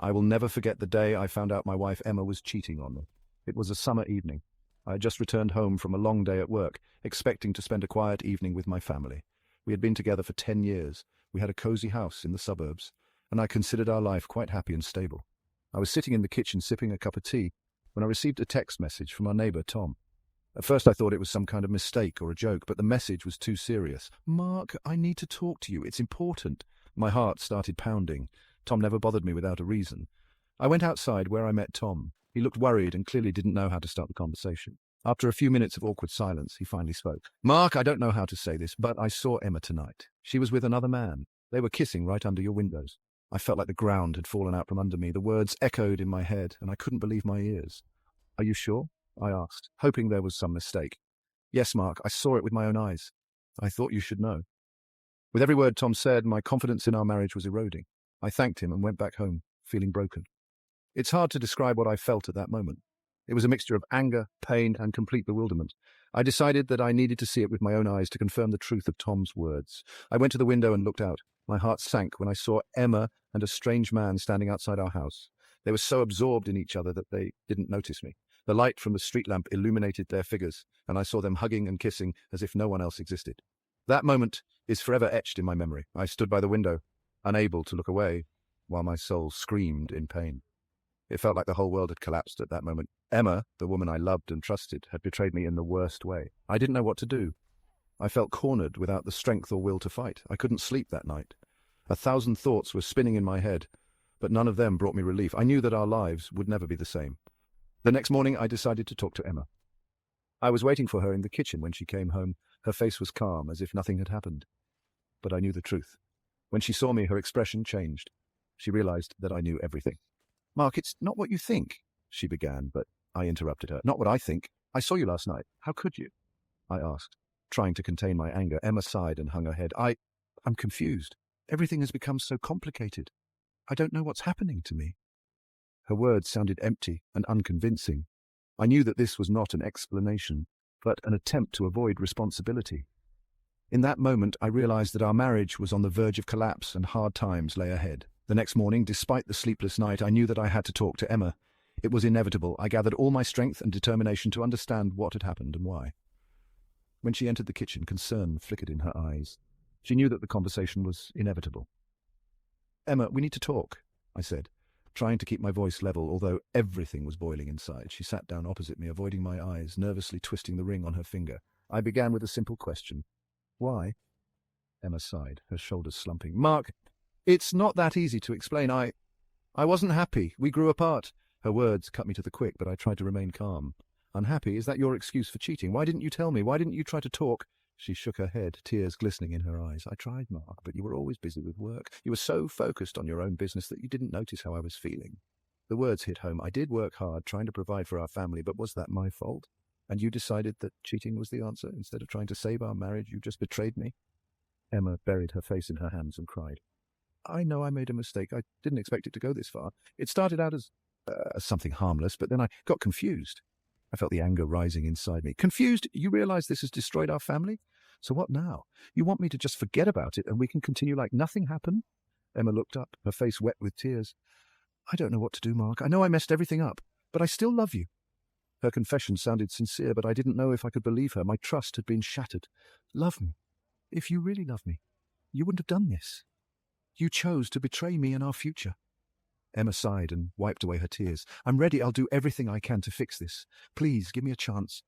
I will never forget the day I found out my wife Emma was cheating on me. It was a summer evening. I had just returned home from a long day at work, expecting to spend a quiet evening with my family. We had been together for 10 years. We had a cozy house in the suburbs, and I considered our life quite happy and stable. I was sitting in the kitchen sipping a cup of tea when I received a text message from our neighbor, Tom. At first I thought it was some kind of mistake or a joke, but the message was too serious. "Mark, I need to talk to you. It's important." My heart started pounding. Tom never bothered me without a reason. I went outside where I met Tom. He looked worried and clearly didn't know how to start the conversation. After a few minutes of awkward silence, he finally spoke. "Mark, I don't know how to say this, but I saw Emma tonight. She was with another man. They were kissing right under your windows." I felt like the ground had fallen out from under me. The words echoed in my head, and I couldn't believe my ears. "Are you sure?" I asked, hoping there was some mistake. "Yes, Mark, I saw it with my own eyes. I thought you should know." With every word Tom said, my confidence in our marriage was eroding. I thanked him and went back home, feeling broken. It's hard to describe what I felt at that moment. It was a mixture of anger, pain, and complete bewilderment. I decided that I needed to see it with my own eyes to confirm the truth of Tom's words. I went to the window and looked out. My heart sank when I saw Emma and a strange man standing outside our house. They were so absorbed in each other that they didn't notice me. The light from the street lamp illuminated their figures, and I saw them hugging and kissing as if no one else existed. That moment is forever etched in my memory. I stood by the window, unable to look away, while my soul screamed in pain. It felt like the whole world had collapsed at that moment. Emma, the woman I loved and trusted, had betrayed me in the worst way. I didn't know what to do. I felt cornered without the strength or will to fight. I couldn't sleep that night. 1,000 thoughts were spinning in my head, but none of them brought me relief. I knew that our lives would never be the same. The next morning, I decided to talk to Emma. I was waiting for her in the kitchen when she came home. Her face was calm, as if nothing had happened. But I knew the truth. When she saw me, her expression changed. She realized that I knew everything. "Mark, it's not what you think," she began, but I interrupted her. "Not what I think. I saw you last night. How could you?" I asked, trying to contain my anger. Emma sighed and hung her head. I'm confused. Everything has become so complicated. I don't know what's happening to me." Her words sounded empty and unconvincing. I knew that this was not an explanation, but an attempt to avoid responsibility. In that moment, I realized that our marriage was on the verge of collapse and hard times lay ahead. The next morning, despite the sleepless night, I knew that I had to talk to Emma. It was inevitable. I gathered all my strength and determination to understand what had happened and why. When she entered the kitchen, concern flickered in her eyes. She knew that the conversation was inevitable. "Emma, we need to talk," I said, trying to keep my voice level, although everything was boiling inside. She sat down opposite me, avoiding my eyes, nervously twisting the ring on her finger. I began with a simple question. "Why?" Emma sighed, her shoulders slumping. "Mark, it's not that easy to explain. I wasn't happy. We grew apart." Her words cut me to the quick, but I tried to remain calm. "Unhappy? Is that your excuse for cheating? Why didn't you tell me? Why didn't you try to talk?" She shook her head, tears glistening in her eyes. "I tried, Mark, but you were always busy with work. You were so focused on your own business that you didn't notice how I was feeling." The words hit home. I did work hard, trying to provide for our family, but was that my fault? And you decided that cheating was the answer? Instead of trying to save our marriage, you just betrayed me? Emma buried her face in her hands and cried. "I know I made a mistake. I didn't expect it to go this far. It started out as something harmless, but then I got confused." I felt the anger rising inside me. "Confused? You realize this has destroyed our family? So what now? You want me to just forget about it and we can continue like nothing happened?" Emma looked up, her face wet with tears. "I don't know what to do, Mark. I know I messed everything up, but I still love you." Her confession sounded sincere, but I didn't know if I could believe her. My trust had been shattered. "Love me? If you really love me, you wouldn't have done this. You chose to betray me and our future." Emma sighed and wiped away her tears. "I'm ready. I'll do everything I can to fix this. Please, give me a chance."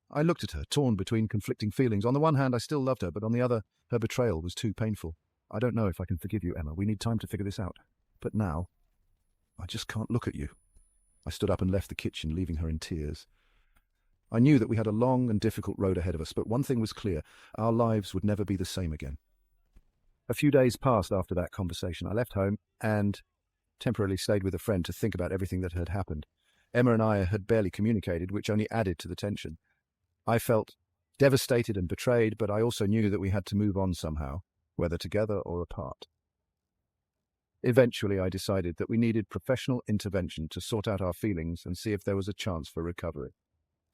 I looked at her, torn between conflicting feelings. On the one hand, I still loved her, but on the other, her betrayal was too painful. "I don't know if I can forgive you, Emma. We need time to figure this out. But now, I just can't look at you." I stood up and left the kitchen, leaving her in tears. I knew that we had a long and difficult road ahead of us, but one thing was clear. Our lives would never be the same again. A few days passed after that conversation. I left home and temporarily stayed with a friend to think about everything that had happened. Emma and I had barely communicated, which only added to the tension. I felt devastated and betrayed, but I also knew that we had to move on somehow, whether together or apart. Eventually, I decided that we needed professional intervention to sort out our feelings and see if there was a chance for recovery.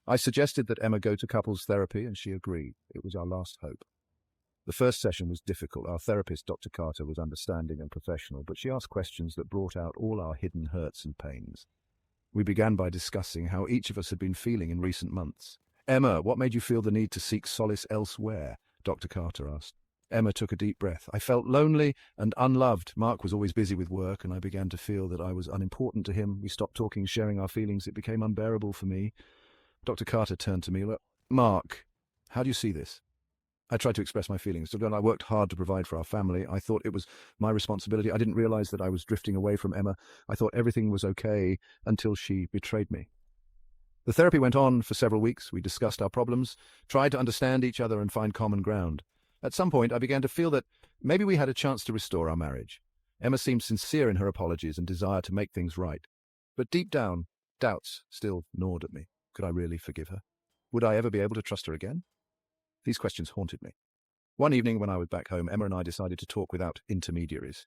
I suggested that Emma go to couples therapy, and she agreed. It was our last hope. The first session was difficult. Our therapist, Dr. Carter, was understanding and professional, but she asked questions that brought out all our hidden hurts and pains. We began by discussing how each of us had been feeling in recent months. "Emma, what made you feel the need to seek solace elsewhere?" Dr. Carter asked. Emma took a deep breath. "I felt lonely and unloved. Mark was always busy with work, and I began to feel that I was unimportant to him. We stopped talking, sharing our feelings. It became unbearable for me." Dr. Carter turned to me. "Look, Mark, how do you see this?" I tried to express my feelings. I worked hard to provide for our family. I thought it was my responsibility. I didn't realize that I was drifting away from Emma. I thought everything was okay until she betrayed me. The therapy went on for several weeks. We discussed our problems, tried to understand each other and find common ground. At some point, I began to feel that maybe we had a chance to restore our marriage. Emma seemed sincere in her apologies and desire to make things right. But deep down, doubts still gnawed at me. Could I really forgive her? Would I ever be able to trust her again? These questions haunted me. One evening when I was back home, Emma and I decided to talk without intermediaries.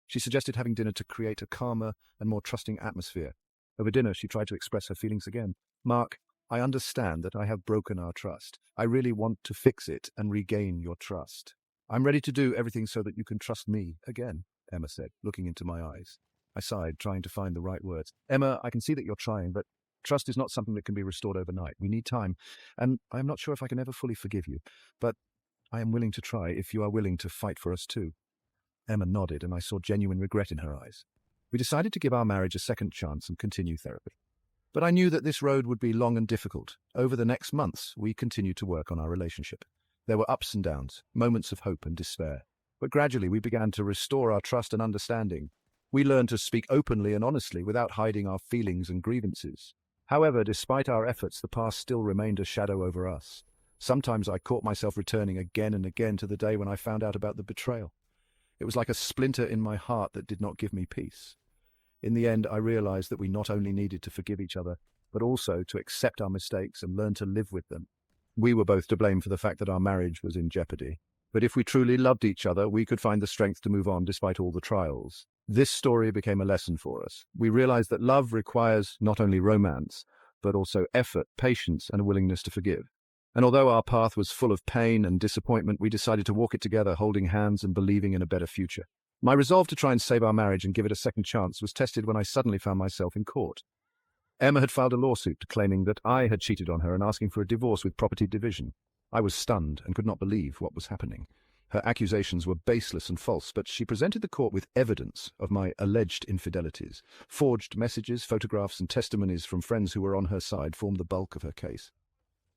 She suggested having dinner to create a calmer and more trusting atmosphere. Over dinner, she tried to express her feelings again. "Mark, I understand that I have broken our trust. I really want to fix it and regain your trust. I'm ready to do everything so that you can trust me again," Emma said, looking into my eyes. I sighed, trying to find the right words. "Emma, I can see that you're trying, but trust is not something that can be restored overnight. We need time, and I'm not sure if I can ever fully forgive you, but I am willing to try if you are willing to fight for us too." Emma nodded, and I saw genuine regret in her eyes. We decided to give our marriage a second chance and continue therapy. But I knew that this road would be long and difficult. Over the next months, we continued to work on our relationship. There were ups and downs, moments of hope and despair. But gradually, we began to restore our trust and understanding. We learned to speak openly and honestly without hiding our feelings and grievances. However, despite our efforts, the past still remained a shadow over us. Sometimes I caught myself returning again and again to the day when I found out about the betrayal. It was like a splinter in my heart that did not give me peace. In the end, I realized that we not only needed to forgive each other, but also to accept our mistakes and learn to live with them. We were both to blame for the fact that our marriage was in jeopardy. But if we truly loved each other, we could find the strength to move on despite all the trials. This story became a lesson for us. We realized that love requires not only romance, but also effort, patience, and a willingness to forgive. And although our path was full of pain and disappointment, we decided to walk it together, holding hands and believing in a better future. My resolve to try and save our marriage and give it a second chance was tested when I suddenly found myself in court. Emma had filed a lawsuit claiming that I had cheated on her and asking for a divorce with property division. I was stunned and could not believe what was happening. Her accusations were baseless and false, but she presented the court with evidence of my alleged infidelities. Forged messages, photographs, and testimonies from friends who were on her side formed the bulk of her case.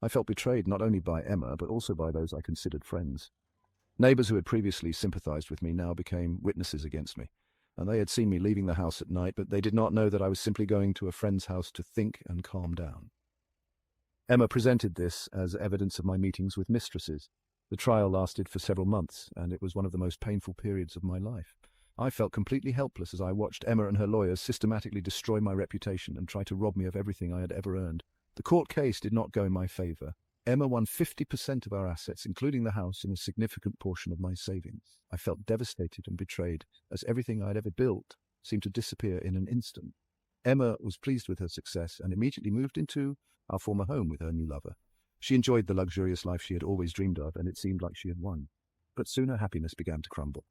I felt betrayed not only by Emma, but also by those I considered friends. Neighbors who had previously sympathized with me now became witnesses against me, and they had seen me leaving the house at night, but they did not know that I was simply going to a friend's house to think and calm down. Emma presented this as evidence of my meetings with mistresses. The trial lasted for several months, and it was one of the most painful periods of my life. I felt completely helpless as I watched Emma and her lawyers systematically destroy my reputation and try to rob me of everything I had ever earned. The court case did not go in my favor. Emma won 50% of our assets, including the house and a significant portion of my savings. I felt devastated and betrayed, as everything I had ever built seemed to disappear in an instant. Emma was pleased with her success and immediately moved into our former home with her new lover. She enjoyed the luxurious life she had always dreamed of, and it seemed like she had won. But soon her happiness began to crumble.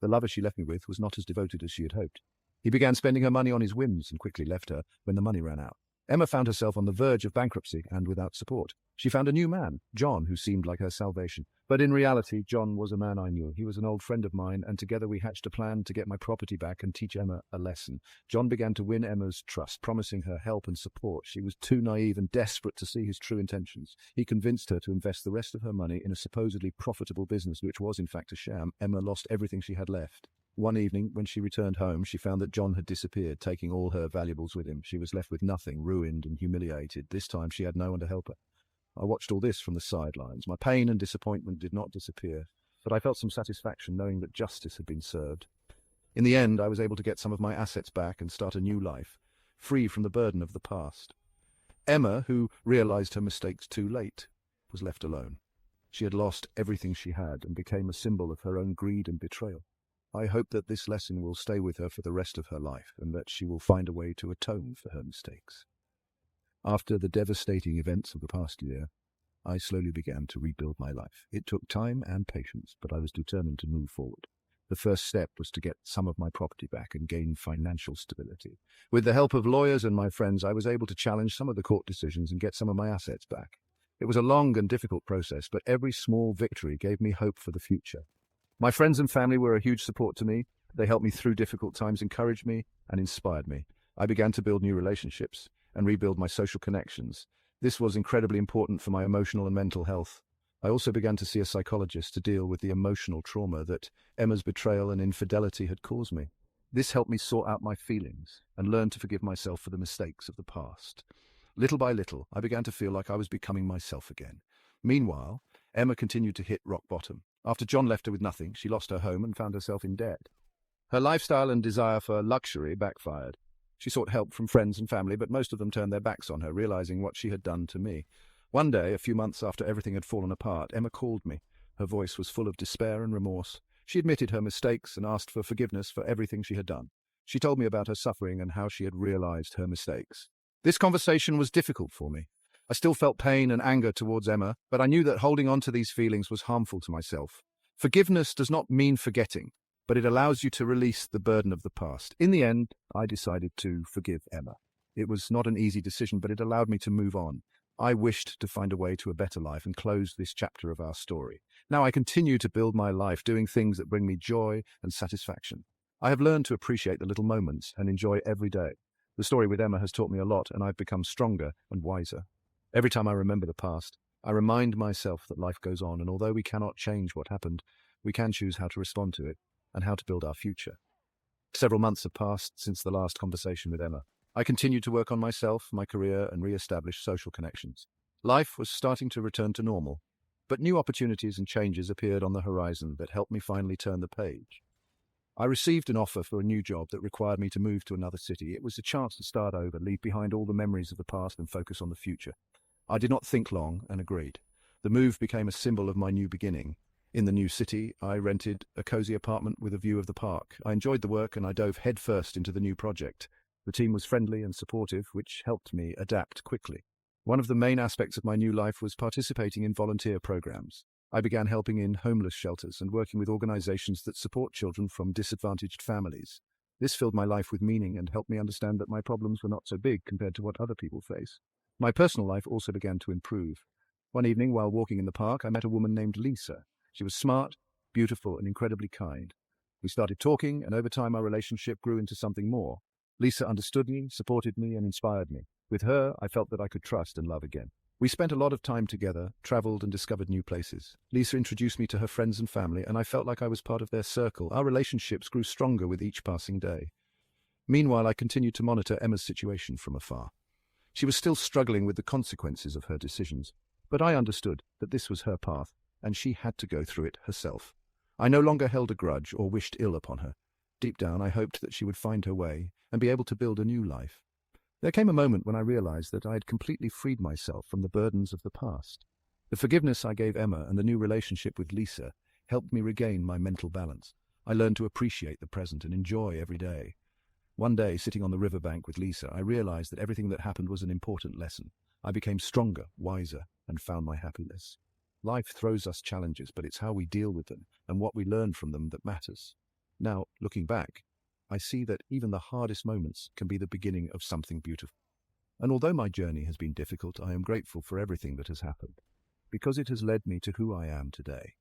The lover she left me with was not as devoted as she had hoped. He began spending her money on his whims and quickly left her when the money ran out. Emma found herself on the verge of bankruptcy and without support. She found a new man, John, who seemed like her salvation. But in reality, John was a man I knew. He was an old friend of mine, and together we hatched a plan to get my property back and teach Emma a lesson. John began to win Emma's trust, promising her help and support. She was too naive and desperate to see his true intentions. He convinced her to invest the rest of her money in a supposedly profitable business, which was in fact a sham. Emma lost everything she had left. One evening, when she returned home, she found that John had disappeared, taking all her valuables with him. She was left with nothing, ruined and humiliated. This time she had no one to help her. I watched all this from the sidelines. My pain and disappointment did not disappear, but I felt some satisfaction knowing that justice had been served. In the end, I was able to get some of my assets back and start a new life, free from the burden of the past. Emma, who realized her mistakes too late, was left alone. She had lost everything she had and became a symbol of her own greed and betrayal. I hope that this lesson will stay with her for the rest of her life and that she will find a way to atone for her mistakes. After the devastating events of the past year, I slowly began to rebuild my life. It took time and patience, but I was determined to move forward. The first step was to get some of my property back and gain financial stability. With the help of lawyers and my friends, I was able to challenge some of the court decisions and get some of my assets back. It was a long and difficult process, but every small victory gave me hope for the future. My friends and family were a huge support to me. They helped me through difficult times, encouraged me, and inspired me. I began to build new relationships and rebuild my social connections. This was incredibly important for my emotional and mental health. I also began to see a psychologist to deal with the emotional trauma that Emma's betrayal and infidelity had caused me. This helped me sort out my feelings and learn to forgive myself for the mistakes of the past. Little by little, I began to feel like I was becoming myself again. Meanwhile, Emma continued to hit rock bottom. After John left her with nothing, she lost her home and found herself in debt. Her lifestyle and desire for luxury backfired. She sought help from friends and family, but most of them turned their backs on her, realizing what she had done to me. One day, a few months after everything had fallen apart, Emma called me. Her voice was full of despair and remorse. She admitted her mistakes and asked for forgiveness for everything she had done. She told me about her suffering and how she had realized her mistakes. This conversation was difficult for me. I still felt pain and anger towards Emma, but I knew that holding on to these feelings was harmful to myself. Forgiveness does not mean forgetting, but it allows you to release the burden of the past. In the end, I decided to forgive Emma. It was not an easy decision, but it allowed me to move on. I wished to find a way to a better life and close this chapter of our story. Now I continue to build my life, doing things that bring me joy and satisfaction. I have learned to appreciate the little moments and enjoy every day. The story with Emma has taught me a lot, and I've become stronger and wiser. Every time I remember the past, I remind myself that life goes on, and although we cannot change what happened, we can choose how to respond to it and how to build our future. Several months have passed since the last conversation with Emma. I continued to work on myself, my career, and re-establish social connections. Life was starting to return to normal, but new opportunities and changes appeared on the horizon that helped me finally turn the page. I received an offer for a new job that required me to move to another city. It was a chance to start over, leave behind all the memories of the past and focus on the future. I did not think long and agreed. The move became a symbol of my new beginning. In the new city, I rented a cozy apartment with a view of the park. I enjoyed the work and I dove headfirst into the new project. The team was friendly and supportive, which helped me adapt quickly. One of the main aspects of my new life was participating in volunteer programs. I began helping in homeless shelters and working with organizations that support children from disadvantaged families. This filled my life with meaning and helped me understand that my problems were not so big compared to what other people face. My personal life also began to improve. One evening, while walking in the park, I met a woman named Lisa. She was smart, beautiful, and incredibly kind. We started talking, and over time our relationship grew into something more. Lisa understood me, supported me, and inspired me. With her, I felt that I could trust and love again. We spent a lot of time together, traveled, and discovered new places. Lisa introduced me to her friends and family, and I felt like I was part of their circle. Our relationships grew stronger with each passing day. Meanwhile, I continued to monitor Emma's situation from afar. She was still struggling with the consequences of her decisions, but I understood that this was her path, and she had to go through it herself. I no longer held a grudge or wished ill upon her. Deep down, I hoped that she would find her way and be able to build a new life. There came a moment when I realized that I had completely freed myself from the burdens of the past. The forgiveness I gave Emma and the new relationship with Lisa helped me regain my mental balance. I learned to appreciate the present and enjoy every day. One day, sitting on the riverbank with Lisa, I realized that everything that happened was an important lesson. I became stronger, wiser, and found my happiness. Life throws us challenges, but it's how we deal with them and what we learn from them that matters. Now, looking back, I see that even the hardest moments can be the beginning of something beautiful. And although my journey has been difficult, I am grateful for everything that has happened, because it has led me to who I am today.